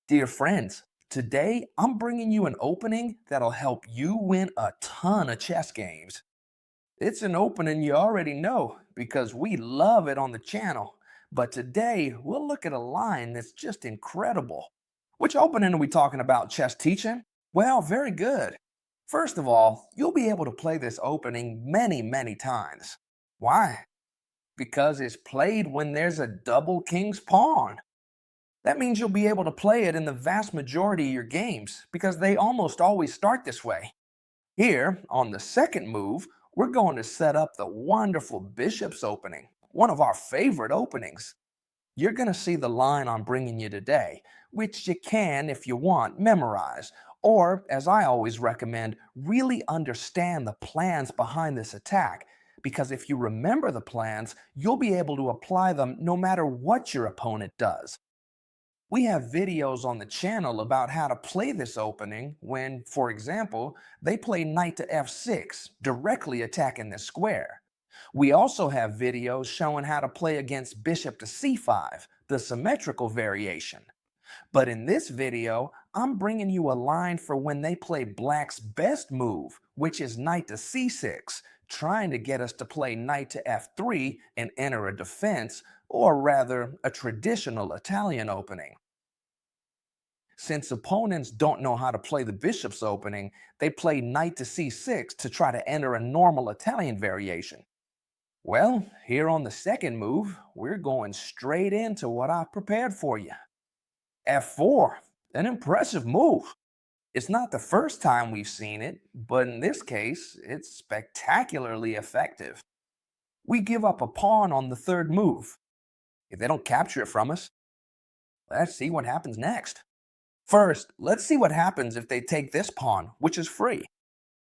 Dear friends, today I'm bringing you an opening that'll help you win a ton of chess games. It's an opening you already know because we love it on the channel. But today we'll look at a line that's just incredible. Which opening are we talking about, chess teaching? Well, very good. First of all, you'll be able to play this opening many times. Why? Because it's played when there's a double king's pawn. That means you'll be able to play it in the vast majority of your games because they almost always start this way. Here, on the second move, we're going to set up the wonderful bishop's opening, one of our favorite openings. You're going to see the line I'm bringing you today, which you can, if you want, memorize, or, as I always recommend, really understand the plans behind this attack, because if you remember the plans, you'll be able to apply them no matter what your opponent does. We have videos on the channel about how to play this opening when, for example, they play knight to f6, directly attacking this square. We also have videos showing how to play against bishop to c5, the symmetrical variation. But in this video, I'm bringing you a line for when they play black's best move, which is knight to c6, trying to get us to play knight to f3 and enter a defense, or rather, a traditional Italian opening. Since opponents don't know how to play the bishop's opening, they play knight to c6 to try to enter a normal Italian variation. Well, here on the second move, we're going straight into what I've prepared for you. f4, an impressive move. It's not the first time we've seen it, but in this case, it's spectacularly effective. We give up a pawn on the third move. If they don't capture it from us, let's see what happens next. First, let's see what happens if they take this pawn, which is free.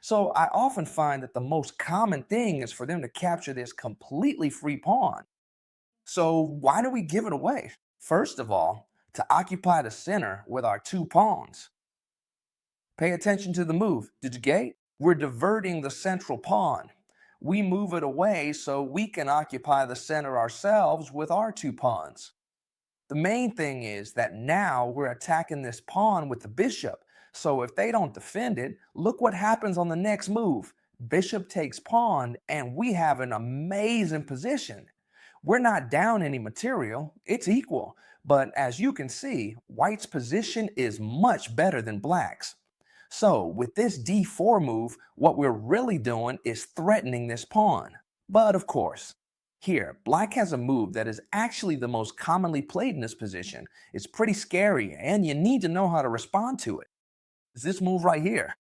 So I often find that the most common thing is for them to capture this completely free pawn. So why do we give it away? First of all, to occupy the center with our two pawns. Pay attention to the move. Did you get? We're diverting the central pawn. We move it away so we can occupy the center ourselves with our two pawns. The main thing is that now we're attacking this pawn with the bishop. So if they don't defend it, look what happens on the next move. Bishop takes pawn and we have an amazing position. We're not down any material, it's equal. But as you can see, white's position is much better than black's. So with this d4 move, what we're really doing is threatening this pawn. But of course, here, black has a move that is actually the most commonly played in this position. It's pretty scary, and you need to know how to respond to it. It's this move right here.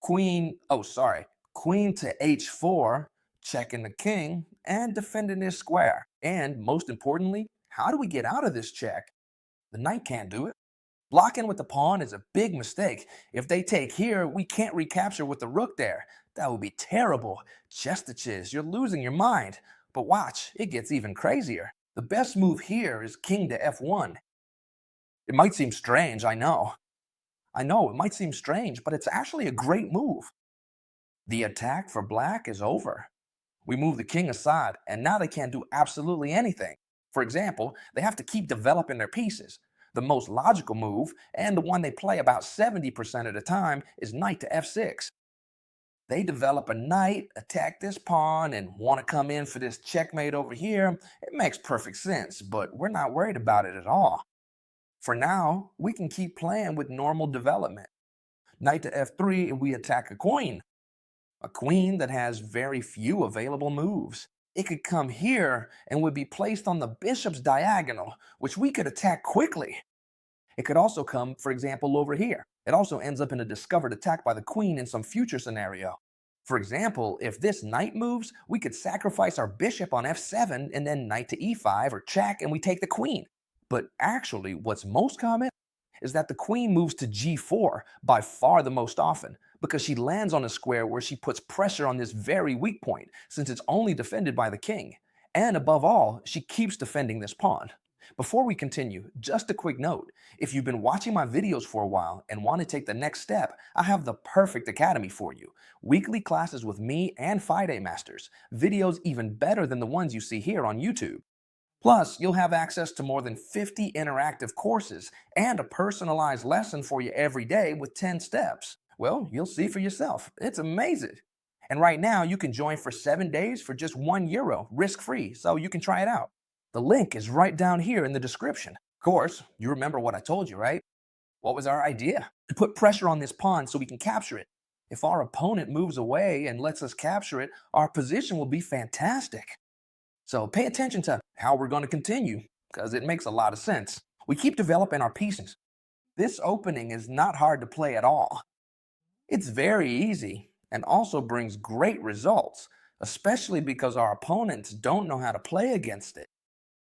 Queen to h4, checking the king, and defending this square. And most importantly, how do we get out of this check? The knight can't do it. Blocking with the pawn is a big mistake. If they take here, we can't recapture with the rook there. That would be terrible. ChessTeacher, you're losing your mind. But watch, it gets even crazier. The best move here is king to f1. It might seem strange, I know. I know, it might seem strange, but it's actually a great move. The attack for black is over. We move the king aside, and now they can't do absolutely anything. For example, they have to keep developing their pieces. The most logical move, and the one they play about 70% of the time, is knight to f6. They develop a knight, attack this pawn, and want to come in for this checkmate over here. It makes perfect sense, but we're not worried about it at all. For now, we can keep playing with normal development. Knight to f3, and we attack a queen. A queen that has very few available moves. It could come here and would be placed on the bishop's diagonal, which we could attack quickly. It could also come, for example, over here. It also ends up in a discovered attack by the queen in some future scenario. For example, if this knight moves, we could sacrifice our bishop on f7 and then knight to e5 or check and we take the queen. But actually, what's most common is that the queen moves to g4 by far the most often because she lands on a square where she puts pressure on this very weak point since it's only defended by the king. And above all, she keeps defending this pawn. Before we continue, just a quick note. If you've been watching my videos for a while and want to take the next step, I have the perfect academy for you. Weekly classes with me and FIDE masters. Videos even better than the ones you see here on YouTube. Plus, you'll have access to more than 50 interactive courses and a personalized lesson for you every day with 10 steps. Well, you'll see for yourself. It's amazing. And right now, you can join for 7 days for just €1, risk free, so you can try it out. The link is right down here in the description. Of course, you remember what I told you, right? What was our idea? To put pressure on this pawn so we can capture it. If our opponent moves away and lets us capture it, our position will be fantastic. So pay attention to how we're going to continue, because it makes a lot of sense. We keep developing our pieces. This opening is not hard to play at all. It's very easy and also brings great results, especially because our opponents don't know how to play against it.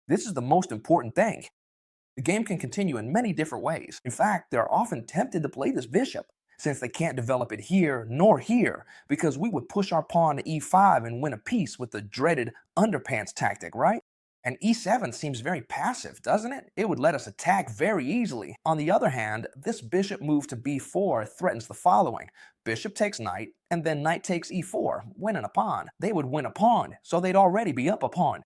This is the most important thing. The game can continue in many different ways. In fact, they're often tempted to play this bishop, since they can't develop it here nor here, because we would push our pawn to e5 and win a piece with the dreaded underpants tactic, right? And e7 seems very passive, doesn't it? It would let us attack very easily. On the other hand, this bishop move to b4 threatens the following. Bishop takes knight, and then knight takes e4, winning a pawn. They would win a pawn, so they'd already be up a pawn.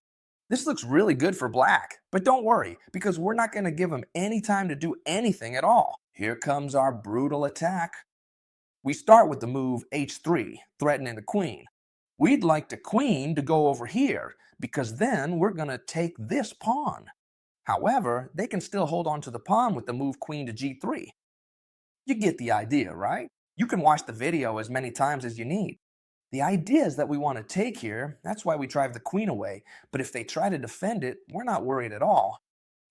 This looks really good for black, but don't worry, because we're not going to give him any time to do anything at all. Here comes our brutal attack. We start with the move h3, threatening the queen. We'd like the queen to go over here, because then we're going to take this pawn. However, they can still hold on to the pawn with the move queen to g3. You get the idea, right? You can watch the video as many times as you need. The ideas that we want to take here, that's why we drive the queen away, but if they try to defend it, we're not worried at all.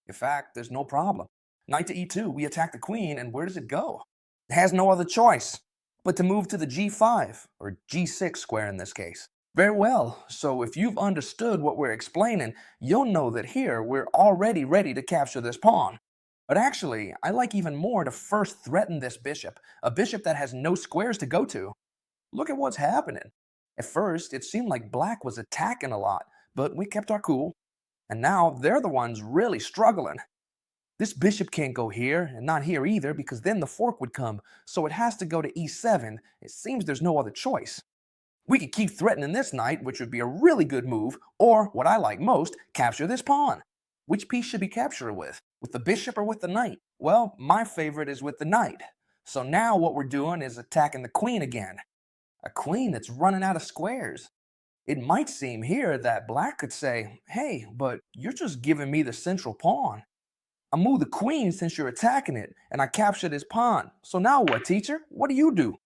In fact, there's no problem. Knight to e2, we attack the queen, and where does it go? It has no other choice but to move to the g5, or g6 square in this case. Very well, so if you've understood what we're explaining, you'll know that here we're already ready to capture this pawn. But actually, I like even more to first threaten this bishop, a bishop that has no squares to go to. Look at what's happening. At first, it seemed like black was attacking a lot, but we kept our cool. And now they're the ones really struggling. This bishop can't go here, and not here either, because then the fork would come, so it has to go to e7. It seems there's no other choice. We could keep threatening this knight, which would be a really good move, or, what I like most, capture this pawn. Which piece should we capture it with? With the bishop or with the knight? Well, my favorite is with the knight. So now what we're doing is attacking the queen again. A queen that's running out of squares. It might seem here that black could say, hey, but you're just giving me the central pawn. I move the queen since you're attacking it, and I capture this pawn. So now what, teacher? What do you do?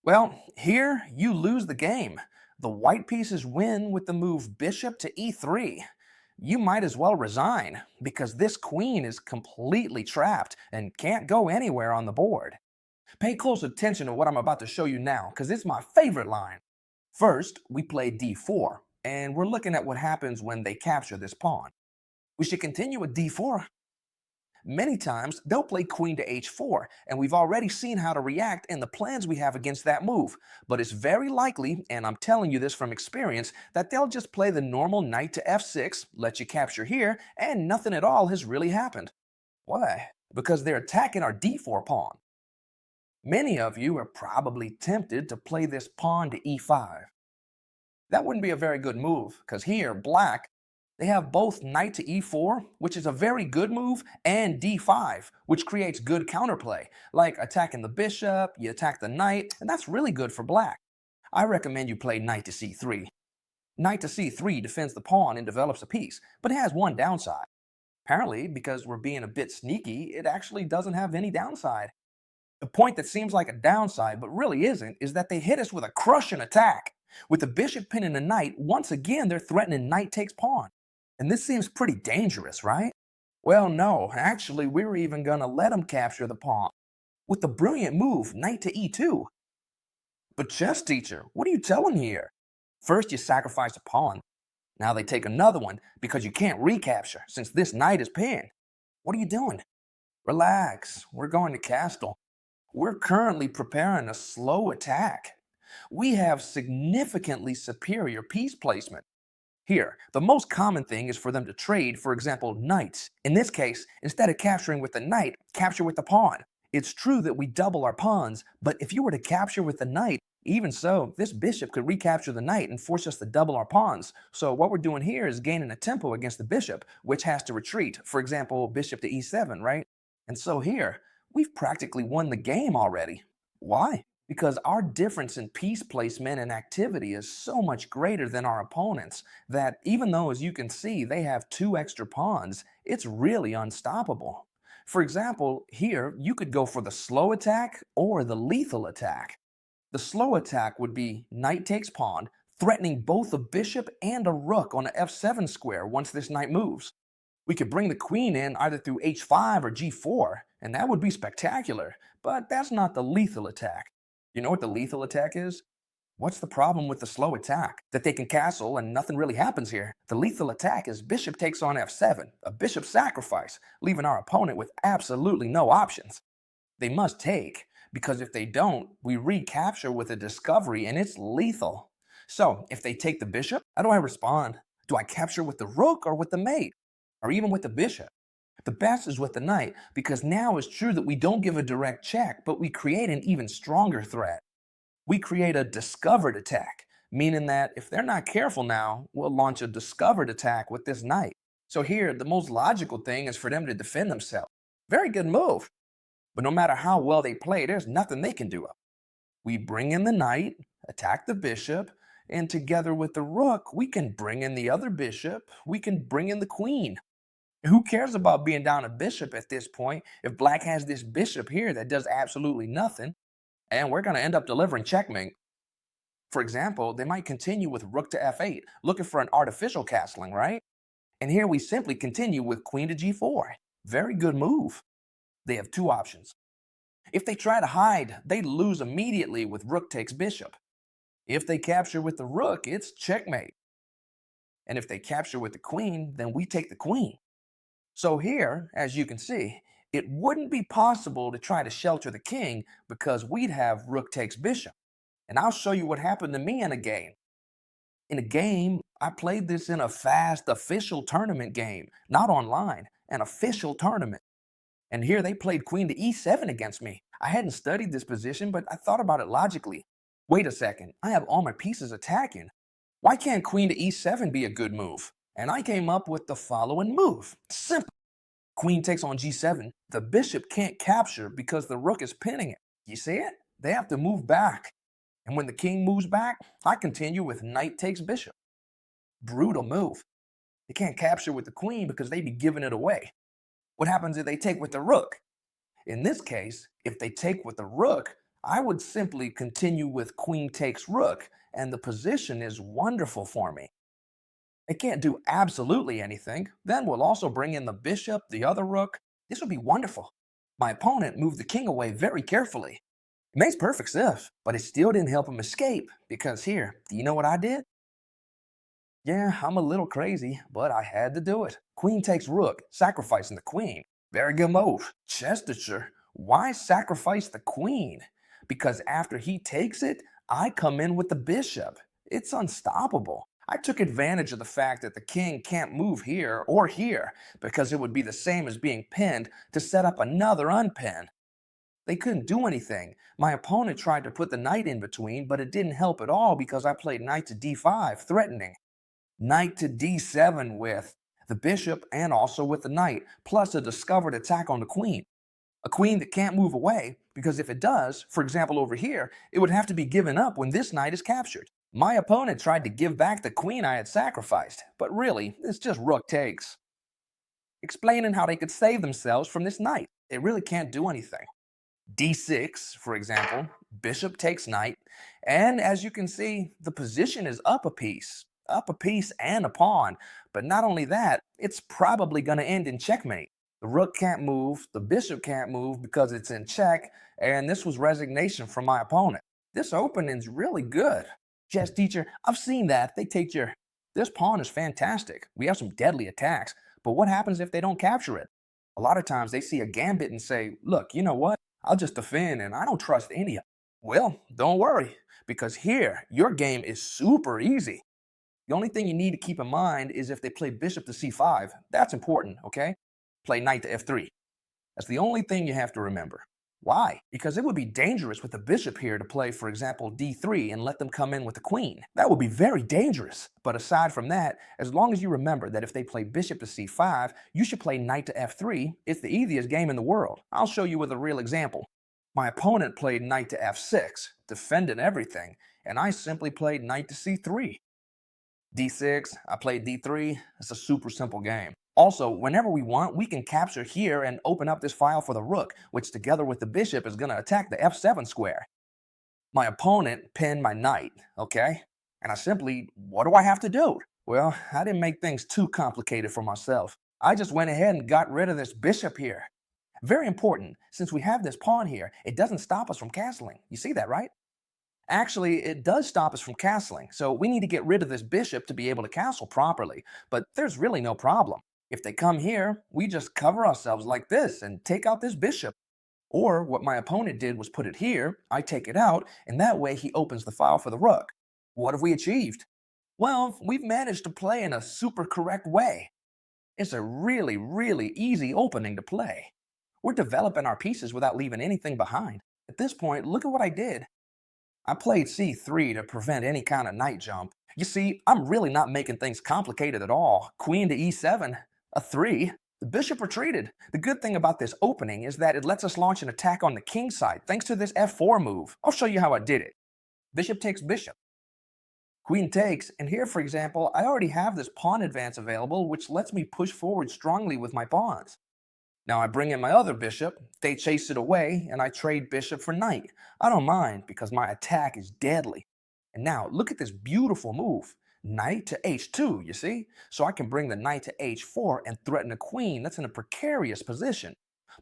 Well, here you lose the game. The white pieces win with the move bishop to e3. You might as well resign, because this queen is completely trapped and can't go anywhere on the board. Pay close attention to what I'm about to show you now, because it's my favorite line. First, we play d4, and we're looking at what happens when they capture this pawn. We should continue with d4. Many times, they'll play queen to h4, and we've already seen how to react and the plans we have against that move. But it's very likely, and I'm telling you this from experience, that they'll just play the normal knight to f6, let you capture here, and nothing at all has really happened. Why? Because they're attacking our d4 pawn. Many of you are probably tempted to play this pawn to e5. That wouldn't be a very good move, because here, black, they have both knight to e4, which is a very good move, and d5, which creates good counterplay, like attacking the bishop, you attack the knight, and that's really good for black. I recommend you play knight to c3. Knight to c3 defends the pawn and develops a piece, but it has one downside. Apparently, because we're being a bit sneaky, it actually doesn't have any downside. The point that seems like a downside, but really isn't, is that they hit us with a crushing attack. With the bishop pinning the knight, once again they're threatening knight takes pawn. And this seems pretty dangerous, right? Well, no, actually we're even going to let them capture the pawn. With the brilliant move, knight to e2. But chess teacher, what are you telling here? First you sacrifice a pawn. Now they take another one because you can't recapture since this knight is pinned. What are you doing? Relax, we're going to castle. We're currently preparing a slow attack. We have significantly superior piece placement. Here, the most common thing is for them to trade, for example, knights. In this case, instead of capturing with the knight, capture with the pawn. It's true that we double our pawns, but if you were to capture with the knight, Even so, this bishop could recapture the knight and force us to double our pawns. So what we're doing here is gaining a tempo against the bishop, which has to retreat. For example, bishop to e7, right? And so here, we've practically won the game already. Why? Because our difference in piece placement and activity is so much greater than our opponents that even though, as you can see, they have 2 extra pawns, it's really unstoppable. For example, here you could go for the slow attack or the lethal attack. The slow attack would be knight takes pawn, threatening both a bishop and a rook on a f7 square once this knight moves. We could bring the queen in either through h5 or g4, and that would be spectacular, but that's not the lethal attack. You know what the lethal attack is? What's the problem with the slow attack? That they can castle and nothing really happens here. The lethal attack is bishop takes on f7, a bishop sacrifice, leaving our opponent with absolutely no options. They must take, because if they don't, we recapture with a discovery and it's lethal. So if they take the bishop, how do I respond? Do I capture with the rook or with the mate? Or even with the bishop? The best is with the knight, because now it's true that we don't give a direct check, but we create an even stronger threat. We create a discovered attack, meaning that if they're not careful now, we'll launch a discovered attack with this knight. So here, the most logical thing is for them to defend themselves. Very good move. But no matter how well they play, there's nothing they can do. We bring in the knight, attack the bishop, and together with the rook, we can bring in the other bishop, we can bring in the queen. Who cares about being down a bishop at this point if black has this bishop here that does absolutely nothing, and we're going to end up delivering checkmate. For example, they might continue with rook to f8, looking for an artificial castling, right? And here we simply continue with queen to g4. Very good move. They have 2 options. If they try to hide, they lose immediately with rook takes bishop. If they capture with the rook, it's checkmate. And if they capture with the queen, then we take the queen. So here, as you can see, it wouldn't be possible to try to shelter the king because we'd have rook takes bishop. And I'll show you what happened to me in a game. In a game, I played this in a fast official tournament game, not online, an official tournament. And here they played queen to e7 against me. I hadn't studied this position, but I thought about it logically. Wait a second, I have all my pieces attacking. Why can't queen to e7 be a good move? And I came up with the following move. Simple. Queen takes on g7. The bishop can't capture because the rook is pinning it. You see it? They have to move back. And when the king moves back, I continue with knight takes bishop. Brutal move. They can't capture with the queen because they'd be giving it away. What happens if they take with the rook? In this case, if they take with the rook, I would simply continue with queen takes rook, and the position is wonderful for me. They can't do absolutely anything. Then we'll also bring in the bishop, the other rook. This would be wonderful. My opponent moved the king away very carefully. It makes perfect sense, but it still didn't help him escape, because here, do you know what I did? Yeah, I'm a little crazy, but I had to do it. Queen takes rook, sacrificing the queen. Very good move. ChessTeacher, why sacrifice the queen? Because after he takes it, I come in with the bishop. It's unstoppable. I took advantage of the fact that the king can't move here or here because it would be the same as being pinned to set up another unpin. They couldn't do anything. My opponent tried to put the knight in between, but it didn't help at all because I played knight to d5, threatening. Knight to d7 with the bishop and also with the knight, plus a discovered attack on the queen. A queen that can't move away, because if it does, for example over here, it would have to be given up when this knight is captured. My opponent tried to give back the queen I had sacrificed, but really, it's just rook takes. Explaining how they could save themselves from this knight. They really can't do anything. d6, for example, bishop takes knight, and as you can see, the position is up a piece and a pawn. But not only that, it's probably going to end in checkmate. The rook can't move, the bishop can't move because it's in check, and this was resignation from my opponent. This opening's really good. ChessTeacher, I've seen that. They take your... This pawn is fantastic. We have some deadly attacks, but what happens if they don't capture it? A lot of times they see a gambit and say, look, you know what? I'll just defend and I don't trust any of them. Well, don't worry, because here, your game is super easy. The only thing you need to keep in mind is if they play bishop to c5. That's important, okay? Play knight to f3. That's the only thing you have to remember. Why? Because it would be dangerous with the bishop here to play, for example, d3 and let them come in with the queen. That would be very dangerous. But aside from that, as long as you remember that if they play bishop to c5, you should play knight to f3. It's the easiest game in the world. I'll show you with a real example. My opponent played knight to f6, defended everything, and I simply played knight to c3. d6, I played d3. It's a super simple game. Also, whenever we want, we can capture here and open up this file for the rook, which together with the bishop is going to attack the f7 square. My opponent pinned my knight, okay? And I simply, what do I have to do? Well, I didn't make things too complicated for myself. I just went ahead and got rid of this bishop here. Very important, since we have this pawn here, it doesn't stop us from castling. You see that, right? Actually, it does stop us from castling, so we need to get rid of this bishop to be able to castle properly, but there's really no problem. If they come here, we just cover ourselves like this and take out this bishop. Or what my opponent did was put it here, I take it out, and that way he opens the file for the rook. What have we achieved? Well, we've managed to play in a super correct way. It's a really, really easy opening to play. We're developing our pieces without leaving anything behind. At this point, look at what I did. I played c3 to prevent any kind of knight jump. You see, I'm really not making things complicated at all. Queen to e7, a 3. The bishop retreated. The good thing about this opening is that it lets us launch an attack on the king side thanks to this f4 move. I'll show you how I did it. Bishop takes bishop. Queen takes, and here, for example, I already have this pawn advance available, which lets me push forward strongly with my pawns. Now I bring in my other bishop, they chase it away, and I trade bishop for knight. I don't mind because my attack is deadly. And now look at this beautiful move. Knight to h2, you see? So I can bring the knight to h4 and threaten a queen that's in a precarious position.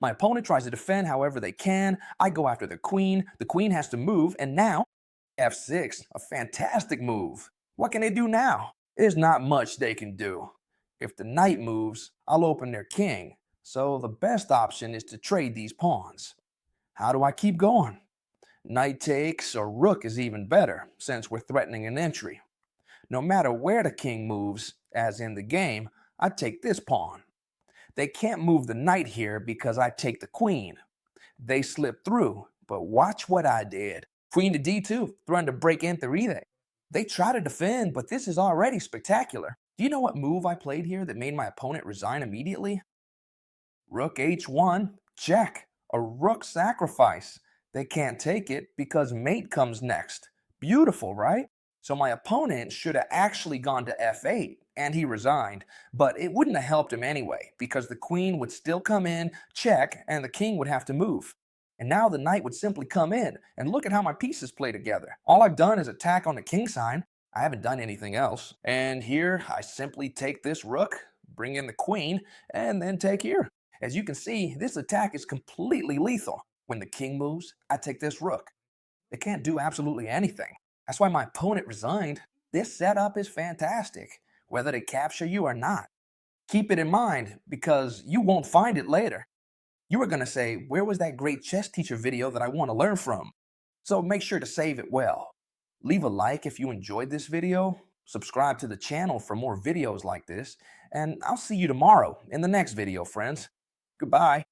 My opponent tries to defend however they can. I go after the queen has to move, and now f6, a fantastic move. What can they do now? There's not much they can do. If the knight moves, I'll open their king. So the best option is to trade these pawns. How do I keep going? Knight takes or rook is even better, since we're threatening an entry. No matter where the king moves, as in the game, I take this pawn. They can't move the knight here because I take the queen. They slip through, but watch what I did. Queen to d2, threatening to break in through either. They try to defend, but this is already spectacular. Do you know what move I played here that made my opponent resign immediately? Rook h1, check, a rook sacrifice. They can't take it because mate comes next. Beautiful, right? So my opponent should have actually gone to f8, and he resigned, but it wouldn't have helped him anyway, because the queen would still come in, check, and the king would have to move. And now the knight would simply come in, and look at how my pieces play together. All I've done is attack on the king side. I haven't done anything else. And here, I simply take this rook, bring in the queen, and then take here. As you can see, this attack is completely lethal. When the king moves, I take this rook. They can't do absolutely anything. That's why my opponent resigned. This setup is fantastic, whether they capture you or not. Keep it in mind, because you won't find it later. You are going to say, where was that great chess teacher video that I want to learn from? So make sure to save it well. Leave a like if you enjoyed this video, subscribe to the channel for more videos like this, and I'll see you tomorrow in the next video, friends. Goodbye.